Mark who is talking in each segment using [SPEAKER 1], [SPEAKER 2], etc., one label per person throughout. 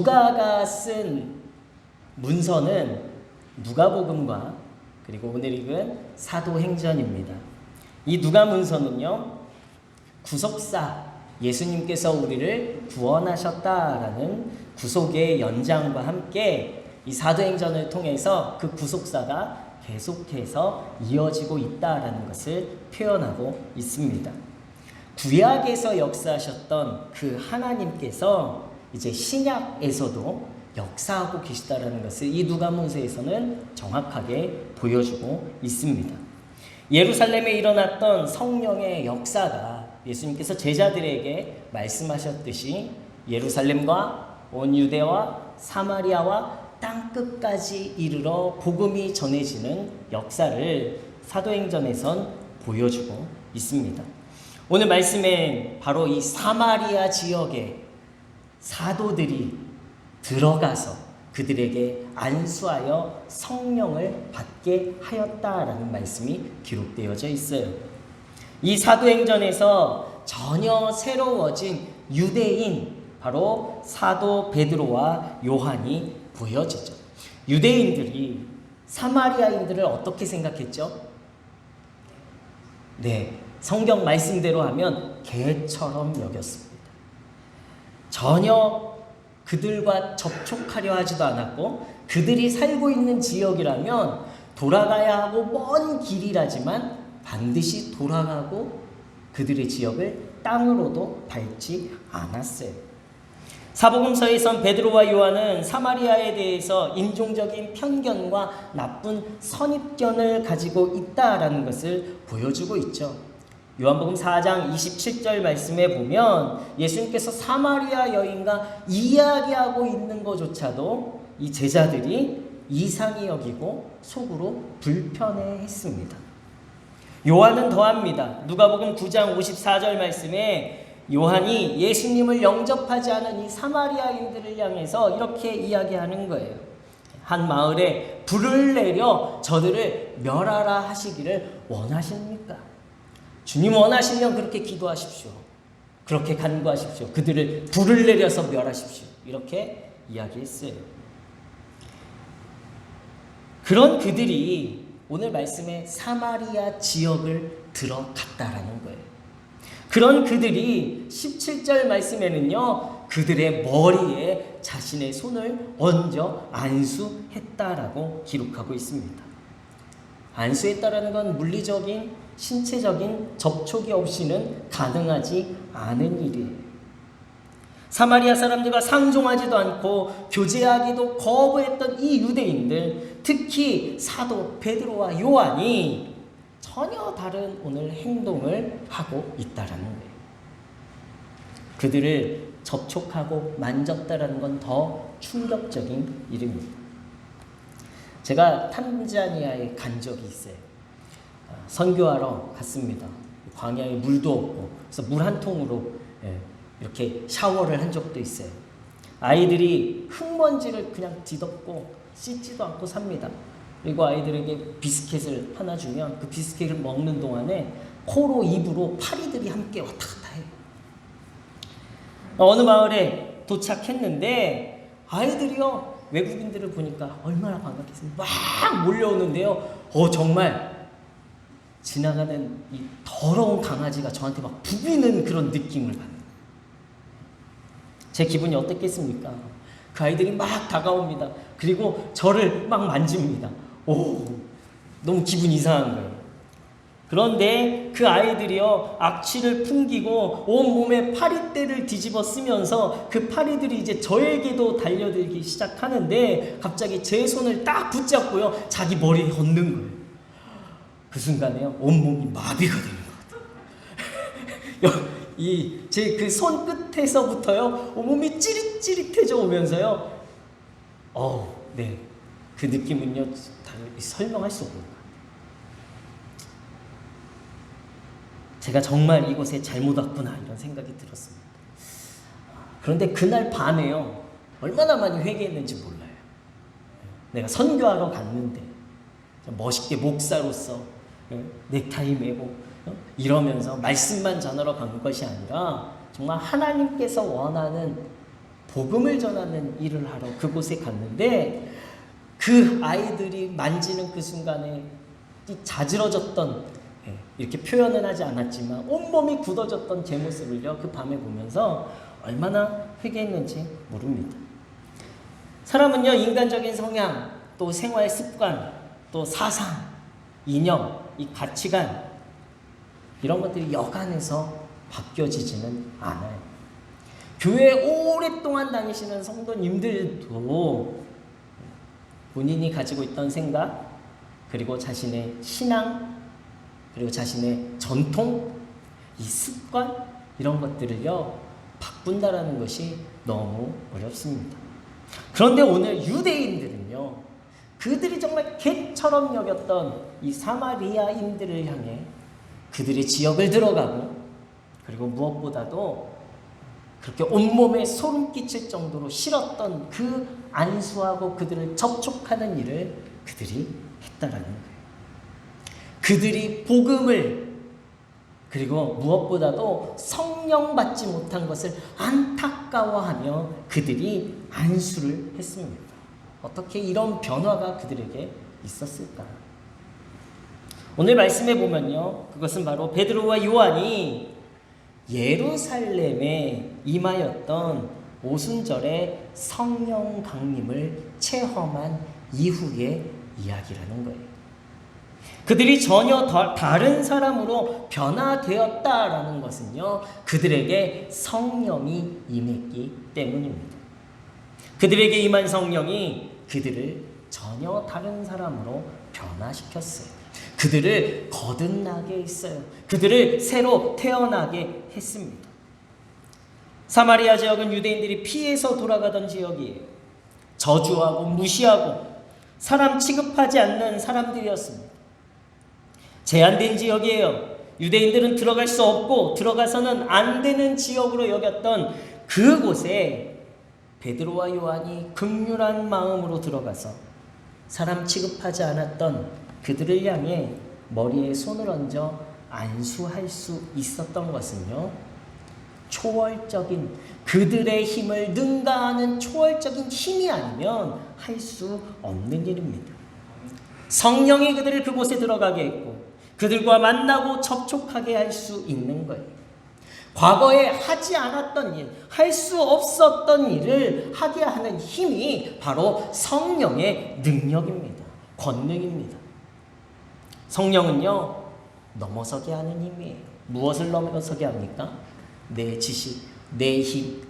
[SPEAKER 1] 누가가 쓴 문서는 누가복음과 그리고 오늘 읽은 사도행전입니다. 이 누가 문서는요, 구속사, 예수님께서 우리를 구원하셨다라는 구속의 연장과 함께 이 사도행전을 통해서 그 구속사가 계속해서 이어지고 있다라는 것을 표현하고 있습니다. 구약에서 역사하셨던 그 하나님께서 이제 신약에서도 역사하고 계시다라는 것을 이 누가문서에서는 정확하게 보여주고 있습니다. 예루살렘에 일어났던 성령의 역사가 예수님께서 제자들에게 말씀하셨듯이 예루살렘과 온 유대와 사마리아와 땅끝까지 이르러 복음이 전해지는 역사를 사도행전에선 보여주고 있습니다. 오늘 말씀엔 바로 이 사마리아 지역에 사도들이 들어가서 그들에게 안수하여 성령을 받게 하였다라는 말씀이 기록되어져 있어요. 이 사도행전에서 전혀 새로워진 유대인, 바로 사도 베드로와 요한이 보여지죠. 유대인들이 사마리아인들을 어떻게 생각했죠? 네, 성경 말씀대로 하면 개처럼 여겼습니다. 전혀 그들과 접촉하려 하지도 않았고, 그들이 살고 있는 지역이라면 돌아가야 하고 먼 길이라지만 반드시 돌아가고 그들의 지역을 땅으로도 밟지 않았어요. 사복음서에선 베드로와 요한은 사마리아에 대해서 인종적인 편견과 나쁜 선입견을 가지고 있다라는 것을 보여주고 있죠. 요한복음 4장 27절 말씀에 보면 예수님께서 사마리아 여인과 이야기하고 있는 것조차도 이 제자들이 이상히 여기고 속으로 불편해했습니다. 요한은 더합니다. 누가복음 9장 54절 말씀에 요한이 예수님을 영접하지 않은 이 사마리아인들을 향해서 이렇게 이야기하는 거예요. 한 마을에 불을 내려 저들을 멸하라 하시기를 원하십니까? 주님 원하시면 그렇게 기도하십시오. 그렇게 간구하십시오. 그들을 불을 내려서 멸하십시오. 이렇게 이야기했어요. 그런 그들이 오늘 말씀에 사마리아 지역을 들어갔다라는 거예요. 그런 그들이 17절 말씀에는요, 그들의 머리에 자신의 손을 얹어 안수했다라고 기록하고 있습니다. 안수했다라는 건 물리적인, 신체적인 접촉이 없이는 가능하지 않은 일이에요. 사마리아 사람들과 상종하지도 않고 교제하기도 거부했던 이 유대인들, 특히 사도 베드로와 요한이 전혀 다른 오늘 행동을 하고 있다라는 거예요. 그들을 접촉하고 만졌다라는 건 더 충격적인 일입니다. 제가 탄자니아에 간 적이 있어요. 선교하러 갔습니다. 광야에 물도 없고, 그래서 물 한 통으로 이렇게 샤워를 한 적도 있어요. 아이들이 흙먼지를 그냥 뒤덮고 씻지도 않고 삽니다. 그리고 아이들에게 비스켓을 하나 주면 그 비스켓을 먹는 동안에 코로 입으로 파리들이 함께 왔다 갔다 해요. 어느 마을에 도착했는데 아이들이요, 외국인들을 보니까 얼마나 반갑겠어요. 막 몰려오는데요. 정말 지나가는 이 더러운 강아지가 저한테 막 부비는 그런 느낌을 받는, 제 기분이 어떻겠습니까? 그 아이들이 막 다가옵니다. 그리고 저를 막 만집니다. 너무 기분 이상한 거예요. 그런데 그 아이들이요, 악취를 풍기고 온 몸에 파리떼를 뒤집어 쓰면서 그 파리들이 이제 저에게도 달려들기 시작하는데 갑자기 제 손을 딱 붙잡고요, 자기 머리에 얹는 거예요. 그 순간에요, 온몸이 마비가 되는 것 같아요. 제 그 손 끝에서부터요, 온몸이 찌릿찌릿해져 오면서요, 네, 그 느낌은요, 설명할 수 없는 것 같아요. 제가 정말 이곳에 잘못 왔구나, 이런 생각이 들었습니다. 그런데 그날 밤에요, 얼마나 많이 회개했는지 몰라요. 내가 선교하러 갔는데 멋있게 목사로서 넥타이 메고 이러면서 말씀만 전하러 간 것이 아니라 정말 하나님께서 원하는 복음을 전하는 일을 하러 그곳에 갔는데 그 아이들이 만지는 그 순간에 이 자지러졌던, 이렇게 표현은 하지 않았지만 온몸이 굳어졌던 제 모습을요 그 밤에 보면서 얼마나 회개했는지 모릅니다. 사람은요 인간적인 성향, 또 생활 습관, 또 사상, 이념, 이 가치관, 이런 것들이 여간해서 바뀌어지지는 않아요. 교회에 오랫동안 다니시는 성도님들도 본인이 가지고 있던 생각, 그리고 자신의 신앙, 그리고 자신의 전통, 이 습관, 이런 것들을요 바꾼다라는 것이 너무 어렵습니다. 그런데 오늘 유대인들은요, 그들이 정말 개처럼 여겼던 이 사마리아인들을 향해 그들의 지역을 들어가고, 그리고 무엇보다도 그렇게 온몸에 소름 끼칠 정도로 싫었던 그 안수하고 그들을 접촉하는 일을 그들이 했다라는 거예요. 그들이 복음을, 그리고 무엇보다도 성령 받지 못한 것을 안타까워하며 그들이 안수를 했습니다. 어떻게 이런 변화가 그들에게 있었을까? 오늘 말씀에 보면요, 그것은 바로 베드로와 요한이 예루살렘에 임하였던 오순절의 성령 강림을 체험한 이후의 이야기라는 거예요. 그들이 전혀 다른 사람으로 변화되었다라는 것은요, 그들에게 성령이 임했기 때문입니다. 그들에게 임한 성령이 그들을 전혀 다른 사람으로 변화시켰어요. 그들을 거듭나게 했어요. 그들을 새로 태어나게 했습니다. 사마리아 지역은 유대인들이 피해서 돌아가던 지역이에요. 저주하고 무시하고 사람 취급하지 않는 사람들이었습니다. 제한된 지역이에요. 유대인들은 들어갈 수 없고 들어가서는 안 되는 지역으로 여겼던 그곳에 베드로와 요한이 긍휼한 마음으로 들어가서 사람 취급하지 않았던 그들을 향해 머리에 손을 얹어 안수할 수 있었던 것은요, 초월적인, 그들의 힘을 능가하는 초월적인 힘이 아니면 할 수 없는 일입니다. 성령이 그들을 그곳에 들어가게 했고 그들과 만나고 접촉하게 할 수 있는 거예요. 과거에 하지 않았던 일, 할 수 없었던 일을 하게 하는 힘이 바로 성령의 능력입니다. 권능입니다. 성령은요, 넘어서게 하는 힘이에요. 무엇을 넘어서게 합니까? 내 지식, 내 힘,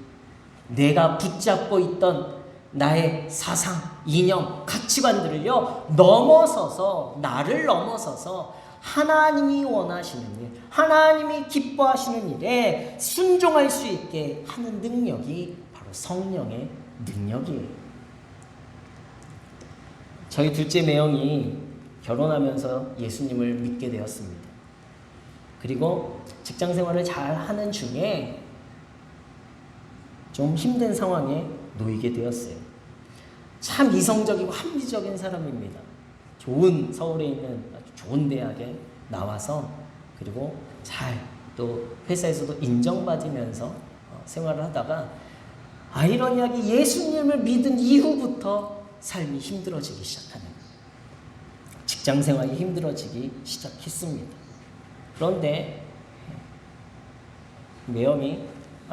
[SPEAKER 1] 내가 붙잡고 있던 나의 사상, 이념, 가치관들을요 넘어서서, 나를 넘어서서 하나님이 원하시는 일, 하나님이 기뻐하시는 일에 순종할 수 있게 하는 능력이 바로 성령의 능력이에요. 저희 둘째 매형이 결혼하면서 예수님을 믿게 되었습니다. 그리고 직장 생활을 잘 하는 중에 좀 힘든 상황에 놓이게 되었어요. 참 이성적이고 합리적인 사람입니다. 좋은, 서울에 있는 아주 좋은 대학에 나와서, 그리고 잘 또 회사에서도 인정받으면서 생활을 하다가 아이러니하게 예수님을 믿은 이후부터 삶이 힘들어지기 시작하는 거예요. 직장 생활이 힘들어지기 시작했습니다. 그런데 매형이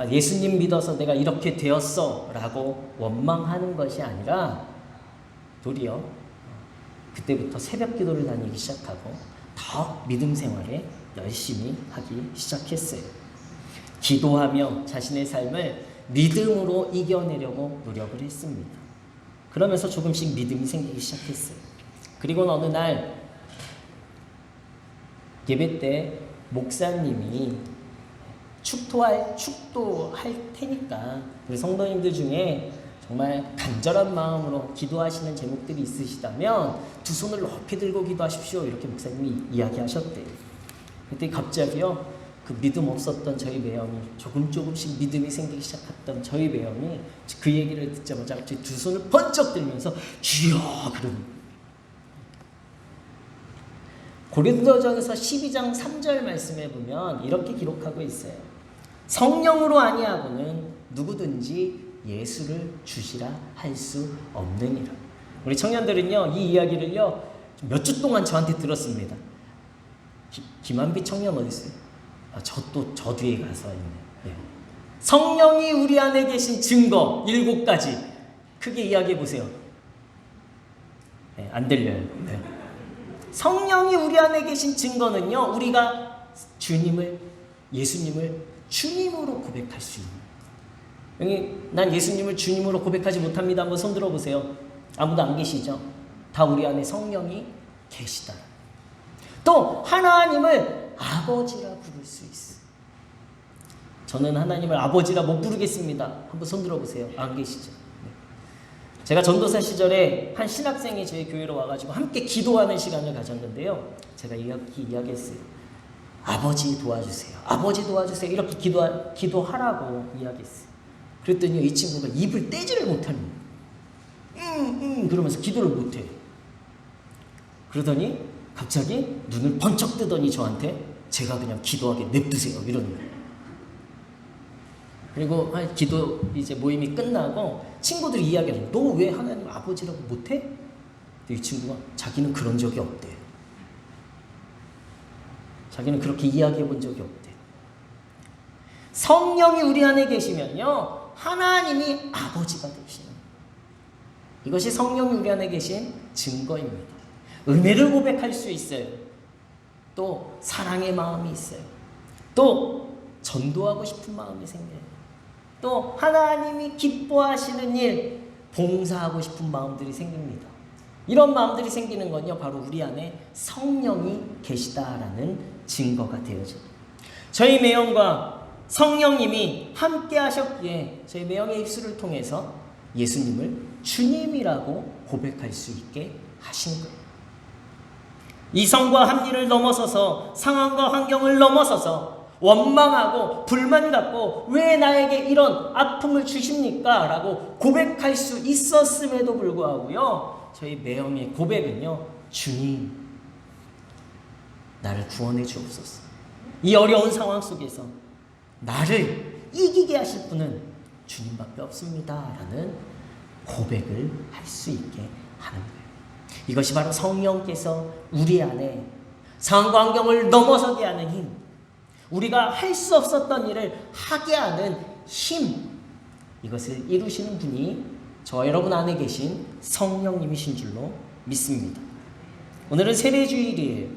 [SPEAKER 1] 예수님 믿어서 내가 이렇게 되었어 라고 원망하는 것이 아니라 도리어 그때부터 새벽 기도를 다니기 시작하고 더 믿음 생활에 열심히 하기 시작했어요. 기도하며 자신의 삶을 믿음으로 이겨내려고 노력을 했습니다. 그러면서 조금씩 믿음이 생기기 시작했어요. 그리고 어느 날 예배 때 목사님이 축도할 테니까 우리 성도님들 중에 정말 간절한 마음으로 기도하시는 제목들이 있으시다면 두 손을 높이 들고 기도하십시오. 이렇게 목사님이 이야기하셨대요. 그때 갑자기요, 그 믿음 없었던 저희 매형이, 조금씩 믿음이 생기기 시작했던 저희 매형이 그 얘기를 듣자마자 갑자기 두 손을 번쩍 들면서 주여 그러는. 고린도전서 12장 3절 말씀에 보면 이렇게 기록하고 있어요. 성령으로 아니하고는 누구든지 예수를 주시라 할 수 없느니라. 우리 청년들은요, 이 이야기를요 몇 주 동안 저한테 들었습니다. 김한비 청년 어디 있어요? 저 뒤에 가서 있네. 네. 성령이 우리 안에 계신 증거 7가지 크게 이야기해 보세요. 네, 안 들려요. 네. 성령이 우리 안에 계신 증거는요, 우리가 예수님을 주님으로 고백할 수 있는. 여기 난 예수님을 주님으로 고백하지 못합니다. 한번 손 들어보세요. 아무도 안 계시죠? 다 우리 안에 성령이 계시다. 또 하나님을 아버지라 부를 수 있어요. 저는 하나님을 아버지라 못 부르겠습니다. 한번 손 들어보세요. 안 계시죠? 네. 제가 전도사 시절에 한 신학생이 저희 교회로 와가지고 함께 기도하는 시간을 가졌는데요. 제가 이야기했어요. 아버지 도와주세요. 아버지 도와주세요. 이렇게 기도하라고 이야기했어요. 그랬더니 이 친구가 입을 떼지를 못하는 거예요. 그러면서 기도를 못해요. 그러더니 갑자기 눈을 번쩍 뜨더니 저한테 제가 그냥 기도하게 냅두세요. 이러는 거예요. 그리고 기도 이제 모임이 끝나고 친구들이 이야기하는, 너 왜 하나님 아버지라고 못해? 이 친구가 자기는 그런 적이 없대요. 자기는 그렇게 이야기해 본 적이 없대요. 성령이 우리 안에 계시면요, 하나님이 아버지가 되시는 거예요. 이것이 성령이 우리 안에 계신 증거입니다. 은혜를 고백할 수 있어요. 또 사랑의 마음이 있어요. 또 전도하고 싶은 마음이 생겨요. 또 하나님이 기뻐하시는 일, 봉사하고 싶은 마음들이 생깁니다. 이런 마음들이 생기는 건요, 바로 우리 안에 성령이 계시다라는 증거가 되어져요. 저희 매형과 성령님이 함께 하셨기에 저희 매형의 입술을 통해서 예수님을 주님이라고 고백할 수 있게 하신 거예요. 이성과 합리를 넘어서서, 상황과 환경을 넘어서서 원망하고 불만 갖고 왜 나에게 이런 아픔을 주십니까? 라고 고백할 수 있었음에도 불구하고요, 저희 매형의 고백은요, 주님, 나를 구원해 주옵소서. 이 어려운 상황 속에서 나를 이기게 하실 분은 주님밖에 없습니다. 라는 고백을 할 수 있게 하는 거예요. 이것이 바로 성령께서 우리 안에 상황과 환경을 넘어서게 하는 힘, 우리가 할 수 없었던 일을 하게 하는 힘, 이것을 이루시는 분이 저와 여러분 안에 계신 성령님이신 줄로 믿습니다. 오늘은 세례주일이에요.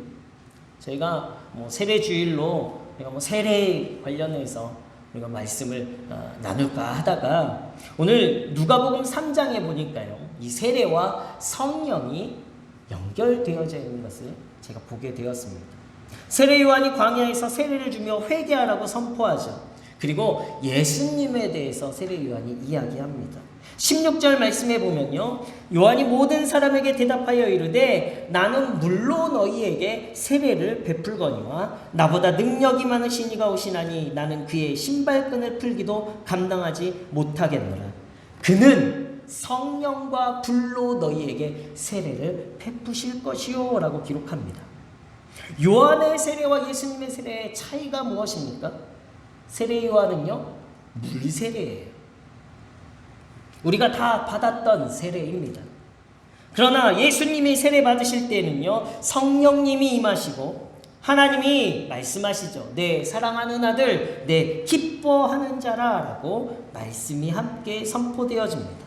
[SPEAKER 1] 저희가 세례주일로 세례 관련해서 우리가 말씀을 나눌까 하다가 오늘 누가복음 3장에 보니까요, 이 세례와 성령이 연결되어져 있는 것을 제가 보게 되었습니다. 세례 요한이 광야에서 세례를 주며 회개하라고 선포하죠. 그리고 예수님에 대해서 세례 요한이 이야기합니다. 16절 말씀에 보면요, 요한이 모든 사람에게 대답하여 이르되 나는 물로 너희에게 세례를 베풀거니와 나보다 능력이 많으신 이가 오시나니 나는 그의 신발끈을 풀기도 감당하지 못하겠노라. 그는 성령과 불로 너희에게 세례를 베푸실 것이요 라고 기록합니다. 요한의 세례와 예수님의 세례의 차이가 무엇입니까? 세례 요한은요, 물세례예요. 우리가 다 받았던 세례입니다. 그러나 예수님이 세례 받으실 때는요, 성령님이 임하시고 하나님이 말씀하시죠. 내 사랑하는 아들, 내 기뻐하는 자라 라고 말씀이 함께 선포되어집니다.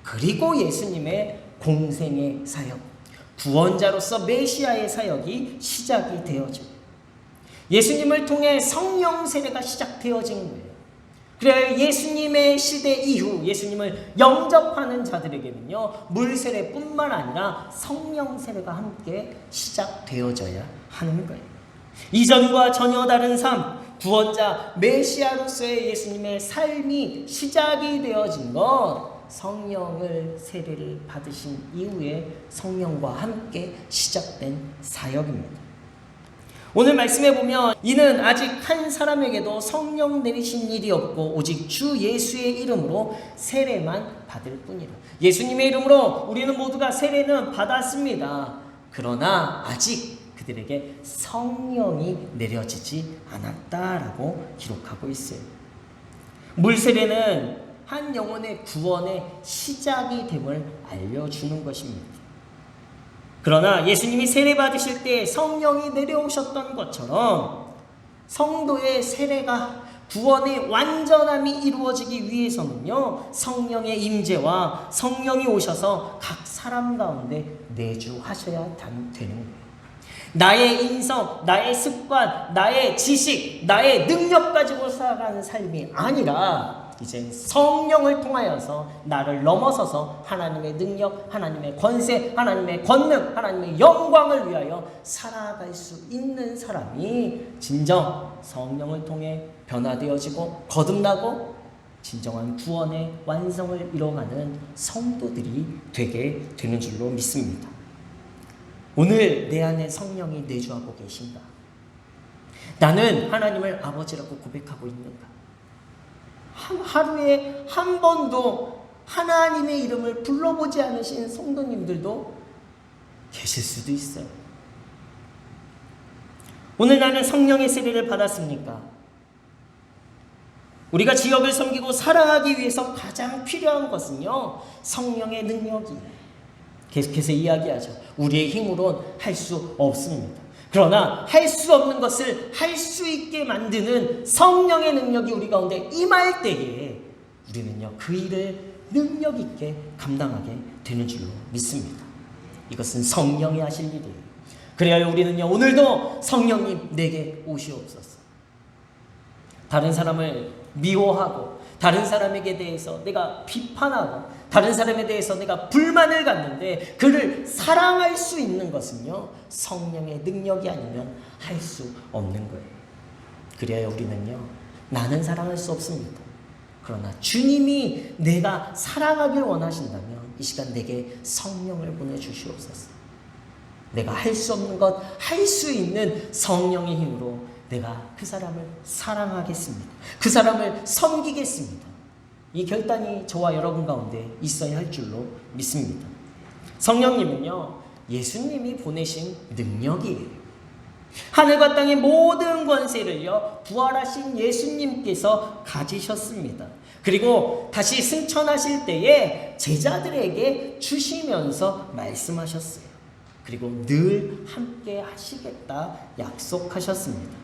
[SPEAKER 1] 그리고 예수님의 공생의 사역, 구원자로서 메시아의 사역이 시작이 되어져. 예수님을 통해 성령 세례가 시작되어진 거예요. 그래 예수님의 시대 이후 예수님을 영접하는 자들에게는요, 물 세례뿐만 아니라 성령 세례가 함께 시작되어져야 하는 거예요. 이전과 전혀 다른 삶, 구원자 메시아로서의 예수님의 삶이 시작이 되어진 것, 성령을 세례를 받으신 이후에 성령과 함께 시작된 사역입니다. 오늘 말씀해 보면 이는 아직 한 사람에게도 성령 내리신 일이 없고 오직 주 예수의 이름으로 세례만 받을 뿐이라. 예수님의 이름으로 우리는 모두가 세례는 받았습니다. 그러나 아직 그들에게 성령이 내려지지 않았다라고 기록하고 있어요. 물 세례는 한 영혼의 구원의 시작이 됨을 알려주는 것입니다. 그러나 예수님이 세례 받으실 때 성령이 내려오셨던 것처럼 성도의 세례가 구원의 완전함이 이루어지기 위해서는요, 성령의 임재와 성령이 오셔서 각 사람 가운데 내주하셔야 되는 거예요. 나의 인성, 나의 습관, 나의 지식, 나의 능력 가지고 살아가는 삶이 아니라 이제 성령을 통하여서 나를 넘어서서 하나님의 능력, 하나님의 권세, 하나님의 권능, 하나님의 영광을 위하여 살아갈 수 있는 사람이 진정 성령을 통해 변화되어지고 거듭나고 진정한 구원의 완성을 이뤄가는 성도들이 되게 되는 줄로 믿습니다. 오늘 내 안에 성령이 내주하고 계신가? 나는 하나님을 아버지라고 고백하고 있는가? 하루에 한 번도 하나님의 이름을 불러보지 않으신 성도님들도 계실 수도 있어요. 오늘 나는 성령의 세례를 받았습니까? 우리가 지역을 섬기고 사랑하기 위해서 가장 필요한 것은요, 성령의 능력이에요. 계속해서 이야기하죠. 우리의 힘으로는 할 수 없습니다. 그러나 할 수 없는 것을 할 수 있게 만드는 성령의 능력이 우리 가운데 임할 때에 우리는요, 그 일을 능력 있게 감당하게 되는 줄로 믿습니다. 이것은 성령이 하실 일이에요. 그래야 우리는요, 오늘도 성령님 내게 오시옵소서. 다른 사람을 미워하고 다른 사람에게 대해서 내가 비판하고 다른 사람에 대해서 내가 불만을 갖는데 그를 사랑할 수 있는 것은요, 성령의 능력이 아니면 할 수 없는 거예요. 그래야 우리는요, 나는 사랑할 수 없습니다. 그러나 주님이 내가 사랑하길 원하신다면 이 시간 내게 성령을 보내주시옵소서. 내가 할 수 없는 것 할 수 있는 성령의 힘으로 내가 그 사람을 사랑하겠습니다. 그 사람을 섬기겠습니다. 이 결단이 저와 여러분 가운데 있어야 할 줄로 믿습니다. 성령님은요, 예수님이 보내신 능력이에요. 하늘과 땅의 모든 권세를요, 부활하신 예수님께서 가지셨습니다. 그리고 다시 승천하실 때에 제자들에게 주시면서 말씀하셨어요. 그리고 늘 함께 하시겠다 약속하셨습니다.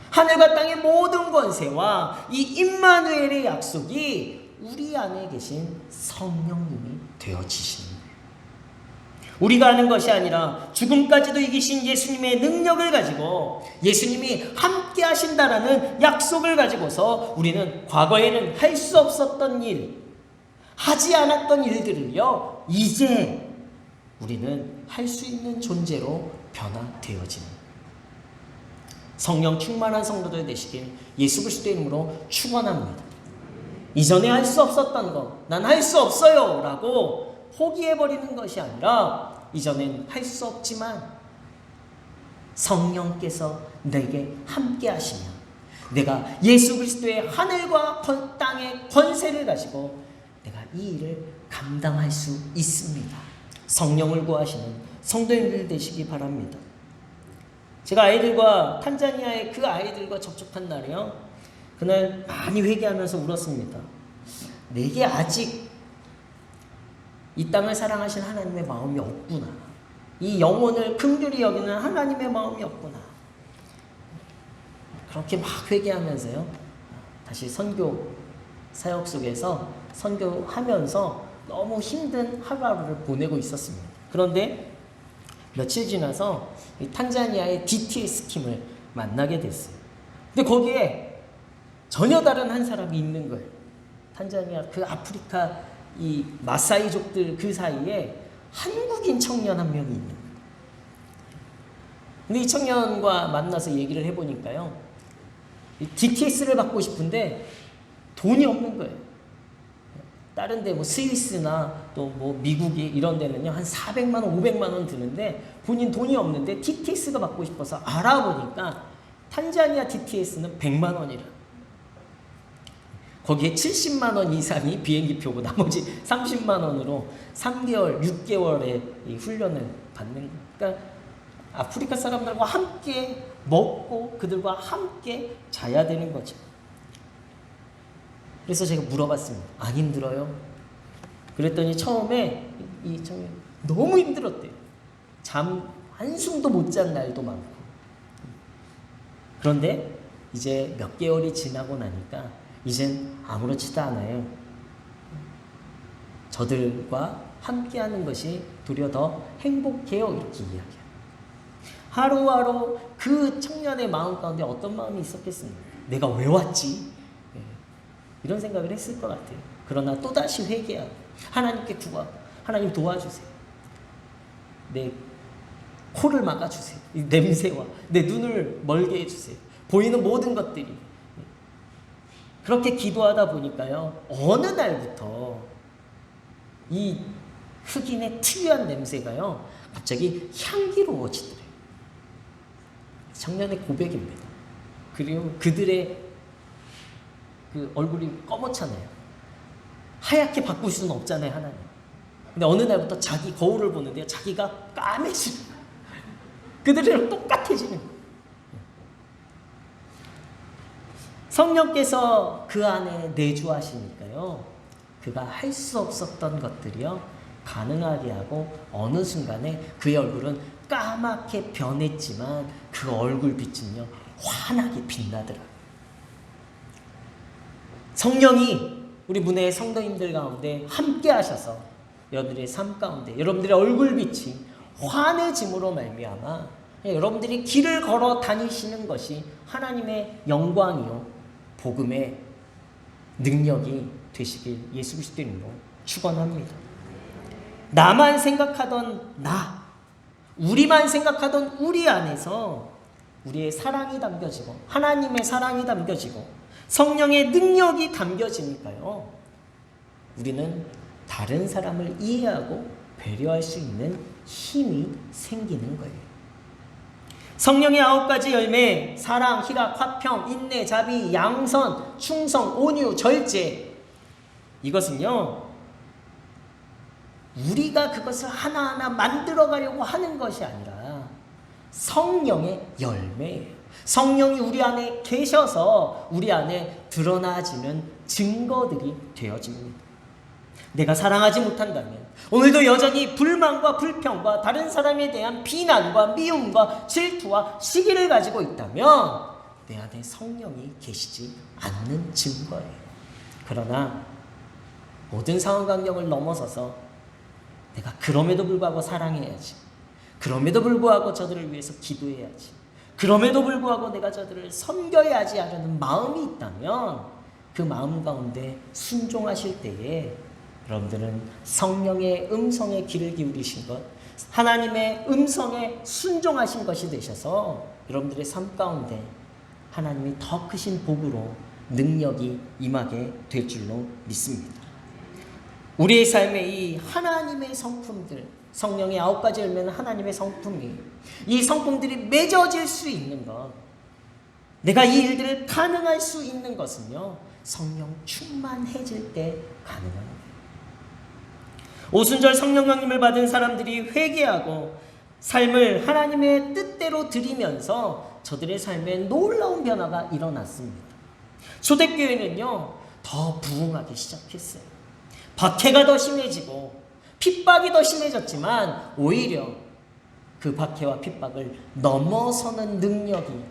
[SPEAKER 1] 하늘과 땅의 모든 권세와 이 임마누엘의 약속이 우리 안에 계신 성령님이 되어지시는 거예요. 우리가 아는 것이 아니라 죽음까지도 이기신 예수님의 능력을 가지고 예수님이 함께 하신다라는 약속을 가지고서 우리는 과거에는 할 수 없었던 일, 하지 않았던 일들을요, 이제 우리는 할 수 있는 존재로 변화되어지는 거예요. 성령 충만한 성도들 되시길 예수 그리스도의 이름으로 축원합니다. 이전에 할 수 없었던 거, 난 할 수 없어요 라고 포기해버리는 것이 아니라 이전엔 할 수 없지만 성령께서 내게 함께 하시면 내가 예수 그리스도의 하늘과 땅의 권세를 가지고 내가 이 일을 감당할 수 있습니다. 성령을 구하시는 성도님들 되시기 바랍니다. 제가 아이들과 탄자니아의 그 아이들과 접촉한 날이요, 그날 많이 회개하면서 울었습니다. 내게 아직 이 땅을 사랑하신 하나님의 마음이 없구나. 이 영혼을 긍휼히 여기는 하나님의 마음이 없구나. 그렇게 막 회개하면서요, 다시 선교 사역 속에서 선교하면서 너무 힘든 하루하루를 보내고 있었습니다. 그런데 며칠 지나서 이 탄자니아의 DTS 팀을 만나게 됐어요. 근데 거기에 전혀 다른 한 사람이 있는 거예요. 탄자니아 그 아프리카 이 마사이족들 그 사이에 한국인 청년 한 명이 있는 거예요. 근데 이 청년과 만나서 얘기를 해보니까요, DTS를 받고 싶은데 돈이 없는 거예요. 다른 데 뭐 스위스나 또 뭐 미국이 이런 데는요, 한 400만 원, 500만 원 드는데 본인 돈이 없는데 DTS가 받고 싶어서 알아보니까 탄자니아 DTS는 100만 원이라. 거기에 70만 원 이상이 비행기 표고 나머지 30만 원으로 3개월, 6개월의 이 훈련을 받는 거예요. 그러니까 아프리카 사람들과 함께 먹고 그들과 함께 자야 되는 거죠. 그래서 제가 물어봤습니다. 안 힘들어요? 그랬더니 처음에 너무 힘들었대요. 잠 한숨도 못 잔 날도 많고. 그런데 이제 몇 개월이 지나고 나니까 이젠 아무렇지도 않아요. 저들과 함께하는 것이 도리어 더 행복해요. 이렇게 이야기해요. 하루하루 그 청년의 마음 가운데 어떤 마음이 있었겠습니까? 내가 왜 왔지? 이런 생각을 했을 것 같아요. 그러나 또다시 회개하고 하나님께 구하고 하나님 도와주세요. 내 코를 막아주세요. 이 냄새와 내 눈을 멀게 해주세요. 보이는 모든 것들이. 그렇게 기도하다 보니까요. 어느 날부터 이 흑인의 특유한 냄새가요. 갑자기 향기로워지더래요. 청년의 고백입니다. 그리고 그들의 그 얼굴이 검었잖아요. 하얗게 바꿀 수는 없잖아요, 하나님. 근데 어느 날부터 자기 거울을 보는데요. 자기가 까매지는 거예요. 그들이랑 똑같아지는 거예요. 성령께서 그 안에 내주하시니까요. 그가 할 수 없었던 것들이요. 가능하게 하고 어느 순간에 그의 얼굴은 까맣게 변했지만 그 얼굴 빛은요. 환하게 빛나더라고요. 성령이 우리 문혜의 성도님들 가운데 함께 하셔서 여러분들의 삶 가운데 여러분들의 얼굴빛이 환해짐으로 말미암아 여러분들이 길을 걸어 다니시는 것이 하나님의 영광이요 복음의 능력이 되시길 예수 그리스도 이름으로 축원합니다. 나만 생각하던 나, 우리만 생각하던 우리 안에서 우리의 사랑이 담겨지고 하나님의 사랑이 담겨지고 성령의 능력이 담겨지니까요. 우리는 다른 사람을 이해하고 배려할 수 있는 힘이 생기는 거예요. 성령의 9가지 열매, 사랑, 희락, 화평, 인내, 자비, 양선, 충성, 온유, 절제. 이것은요. 우리가 그것을 하나하나 만들어가려고 하는 것이 아니라 성령의 열매예요. 성령이 우리 안에 계셔서 우리 안에 드러나지는 증거들이 되어집니다. 내가 사랑하지 못한다면 오늘도 여전히 불만과 불평과 다른 사람에 대한 비난과 미움과 질투와 시기를 가지고 있다면 내 안에 성령이 계시지 않는 증거예요. 그러나 모든 상황 환경을 넘어서서 내가 그럼에도 불구하고 사랑해야지. 그럼에도 불구하고 저들을 위해서 기도해야지. 그럼에도 불구하고 내가 저들을 섬겨야지 하려는 마음이 있다면 그 마음 가운데 순종하실 때에 여러분들은 성령의 음성에 귀를 기울이신 것, 하나님의 음성에 순종하신 것이 되셔서 여러분들의 삶 가운데 하나님이 더 크신 복으로 능력이 임하게 될 줄로 믿습니다. 우리의 삶에 이 하나님의 성품들, 성령의 9가지 열매는 하나님의 성품이에요. 이 성품들이 맺어질 수 있는 것, 내가 이 일들을 가능할 수 있는 것은요, 성령 충만해질 때 가능한 거예요. 오순절 성령 강림을 받은 사람들이 회개하고 삶을 하나님의 뜻대로 드리면서 저들의 삶에 놀라운 변화가 일어났습니다. 초대교회는요, 더 부흥하기 시작했어요. 박해가 더 심해지고 핍박이 더 심해졌지만 오히려 그 박해와 핍박을 넘어서는 능력이,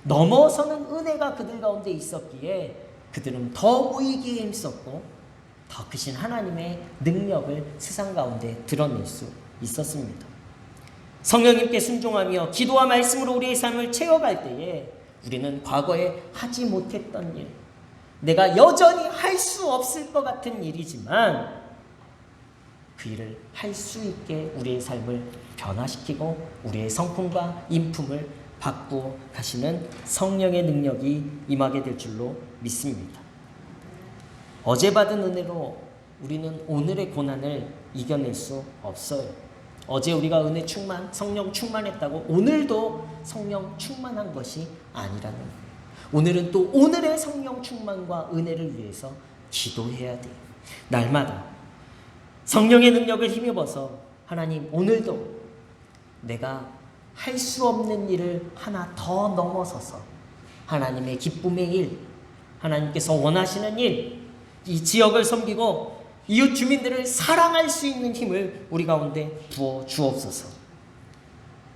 [SPEAKER 1] 넘어서는 은혜가 그들 가운데 있었기에 그들은 더 모이기에 힘썼고 더 크신 하나님의 능력을 세상 가운데 드러낼 수 있었습니다. 성령님께 순종하며 기도와 말씀으로 우리의 삶을 채워갈 때에 우리는 과거에 하지 못했던 일, 내가 여전히 할 수 없을 것 같은 일이지만 그 일을 할 수 있게 우리의 삶을 변화시키고 우리의 성품과 인품을 바꾸어 가시는 성령의 능력이 임하게 될 줄로 믿습니다. 어제 받은 은혜로 우리는 오늘의 고난을 이겨낼 수 없어요. 어제 우리가 은혜 충만, 성령 충만했다고 오늘도 성령 충만한 것이 아니라는 거예요. 오늘은 또 오늘의 성령 충만과 은혜를 위해서 기도해야 돼요. 날마다 성령의 능력을 힘입어서 하나님 오늘도 내가 할 수 없는 일을 하나 더 넘어서서 하나님의 기쁨의 일, 하나님께서 원하시는 일, 이 지역을 섬기고 이웃 주민들을 사랑할 수 있는 힘을 우리 가운데 부어 주옵소서.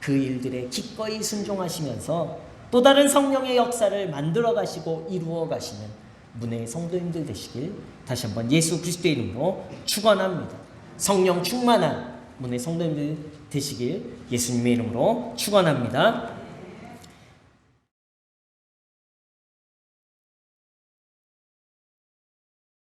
[SPEAKER 1] 그 일들에 기꺼이 순종하시면서 또 다른 성령의 역사를 만들어 가시고 이루어 가시는 문의 성도님들 되시길 다시 한번 예수 그리스도의 이름으로 축원합니다. 성령 충만한 문의 성도님들 되시길 예수님의 이름으로 축원합니다.